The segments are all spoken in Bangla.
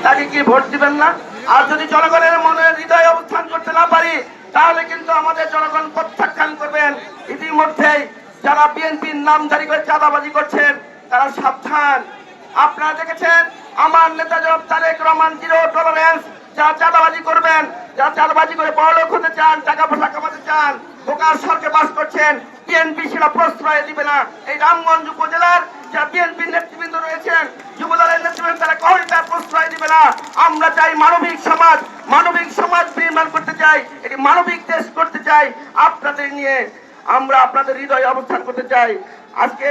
তাকে কি ভোট দিবেন না? আর যদি জনগণের মনের হৃদয়ে অবস্থান করতে না পারি, তাহলে কিন্তু আমাদের জনগণ প্রত্যাখ্যান করবেন। ইতিমধ্যেই যারা বিএনপির নাম জারি করে চাঁদাবাজি করছেন, তারা সাবধান। আপনারা দেখেছেন আমার নেতা জনাব তারেক রহমান জিরো টলারেন্স। যারা চাঁদাবাজি করবেন, যারা চাঁদাবাজি করে বড়লোক হতে চান, টাকা পয়সা কামাতে চান, ঢোকার সরকার বাস করছেন, বিএনপি সেটা প্রশ্রয় দিবে না। এই রামগঞ্জ উপজেলার যারা বিএনপির নেতৃবৃন্দ রয়েছেন, যুবদলের নেতৃবৃন্দ, তারা কখনোই তার প্রশ্রয় দিবে না। আমরা চাই মানবিক সমাজ, মানবিক সমাজ নির্মাণ করতে চাই, এটি মানবিক দেশ করতে চাই। আপনাদের নিয়ে আমরা আপনাদের হৃদয়ে অবস্থান করতে চাই। আজকে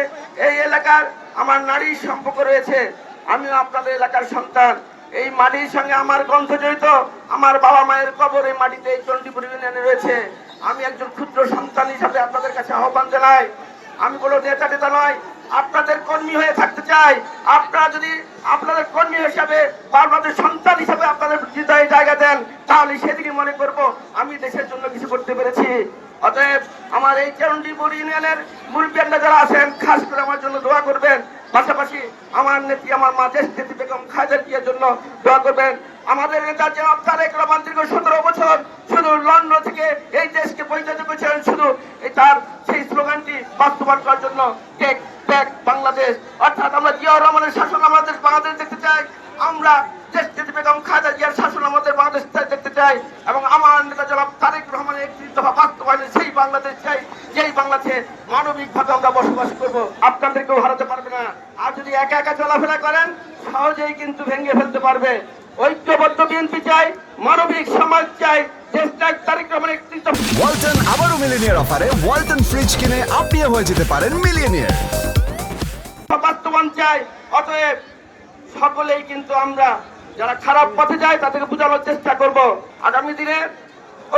এই এলাকার আমার নারীর সম্পর্ক রয়েছে, আমিও আপনাদের এলাকার সন্তান। এই মাটির সঙ্গে আমার গ্রন্থ জড়িত, আমার বাবা মায়ের কবর এই মাটিতে এই চণ্ডীপুর ইউনিয়নে রয়েছে। আমি একজন ক্ষুদ্র সন্তান হিসাবে আপনাদের কাছে আহ্বান জানাই। আমি কোনো নেতা টেতা নয়, আপনাদের কর্মী হয়ে থাকতে চাই। আপনারা যদি আপনাদের কর্মী হিসাবে বা আপনাদের সন্তান হিসাবে আপনাদের হৃদয়ে জায়গা দেন, তাহলে সেদিকে মনে করব আমি দেশের জন্য কিছু করতে পেরেছি। অতএব আমার এই চণ্ডীপুর ইউনিয়নের মুরব্বিয়ানরা যারা আছেন, খাস করে আমার জন্য দোয়া করবেন। পাশাপাশি আমার নেত্রী, আমার মা দেশ নেত্রী বেগম খালেদা জিয়ার জন্য দোয়া করবেন। আমাদের নেতা জনাব তারেক রহমান দীর্ঘ 17 বছর শুধু লন্ডন থেকে এই দেশকে পরিচালিত করেছেন, শুধু তার সেই স্লোগানটি বাস্তবায়ন করার জন্য টেক ব্যাক বাংলাদেশ, অর্থাৎ আমরা জিয়াউর রহমানের শাসন আমাদের বাংলাদেশ দেখতে চাই। আমরা দেশ নেত্রী বেগম খালেদা জিয়ার শাসন আমাদের বাংলাদেশ দেখতে চাই, এবং আমার নেতা জনাব তারেক রহমানের একটি দফা বাস্তবায়নের সেই বাংলাদেশ চাই, যেই বাংলাদেশে মানবিকভাবে আমরা বসবাস করব। আপনাদেরকেও হারাতে পারবে না। আর যদি একা একা চলাফেরা করেন, সহজেই কিন্তু ভেঙে ফেলতে পারবে। ঐক্যবদ্ধ বিএনপি চাই, মানবিক সমাজ চাই, দেশ চাই তারেক রহমানের নেতৃত্ব। ওয়ালটন আবারও মিলিয়নিয়ার অফারে ওয়ালটন ফ্রিজ কিনে আপনিও হয়ে যেতে পারেন মিলিয়নিয়ার। বাস্তবায়ন চাই। অতএব সকলেই কিন্তু আমরা যারা খারাপ পথে যায় তাদেরকে বোঝানোর চেষ্টা করব। আগামী দিনে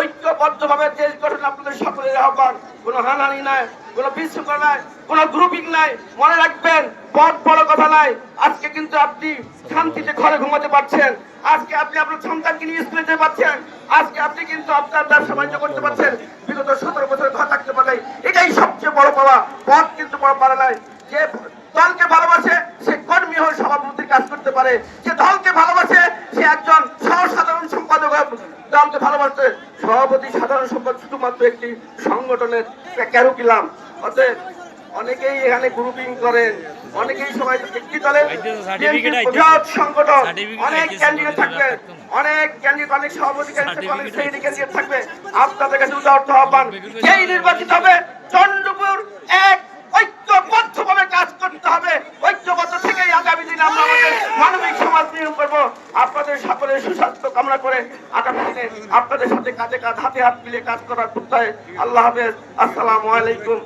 ঐক্যবদ্ধভাবে দেশ গঠন আপনাদের সকলের আহ্বান। কোনো হানাহানি নাই, কোনো বিশৃঙ্খলা নাই, কোনো গ্রুপিং নাই। মনে রাখবেন, পথ বড় কথা নাই। আজকে কিন্তু আপনি শান্তিতে ঘরে ঘুমাতে পারছেন, আজকে আপনি আপনার সন্তানকে নিয়ে স্কুলে যেতে পারছেন, আজকে আপনি কিন্তু আপনার ব্যবসা বাণিজ্য করতে পারছেন। বিগত 17 বছর ঘর থাকতে পারে, এটাই সবচেয়ে বড় পাওয়া। পথ কিন্তু বড় পারে নাই। যে দলকে ভালোবাসে সে কর্মী হয়ে সভাপতির কাজ করতে পারে, যে দলকে ভালোবাসে সে একজন সাধারণ সম্পাদক দলকে ভালোবাসে। সভাপতি সাধারণ সম্পাদক শুধুমাত্র একটি সংগঠনের ক্যারুকিলাম। অতএব অনেকেই এখানে গ্রুপিং করেন, অনেকেই সবাই একটি দলের বৃহৎ সংগঠন, অনেক ক্যান্ডিডেট থাকবে, অনেক ক্যান্ডিডেট, অনেক সভাপতি ক্যান্ডিডেট, অনেক শ্রেণী ক্যান্ডিডেট থাকবে। আপনাদের কাছে উদাহরণ আহ্বান, যেই নির্বাচিত হবে চন্দ্রপুর এক ঐক্যবদ্ধভাবে কাজ করতে হবে। ঐক্যবদ্ধ থেকেই আগামী দিনে আমরা আমাদের মানবিক সমাজ নির্মাণ করবো। আপনাদের সকলের সুস্বাস্থ্য কামনা করে আগামী দিনে আপনাদের সাথে কাঁধে কাঁধ, হাতে হাত মিলিয়ে কাজ করার প্রত্যয়। আল্লাহ হাফেজ। আসসালামু আলাইকুম।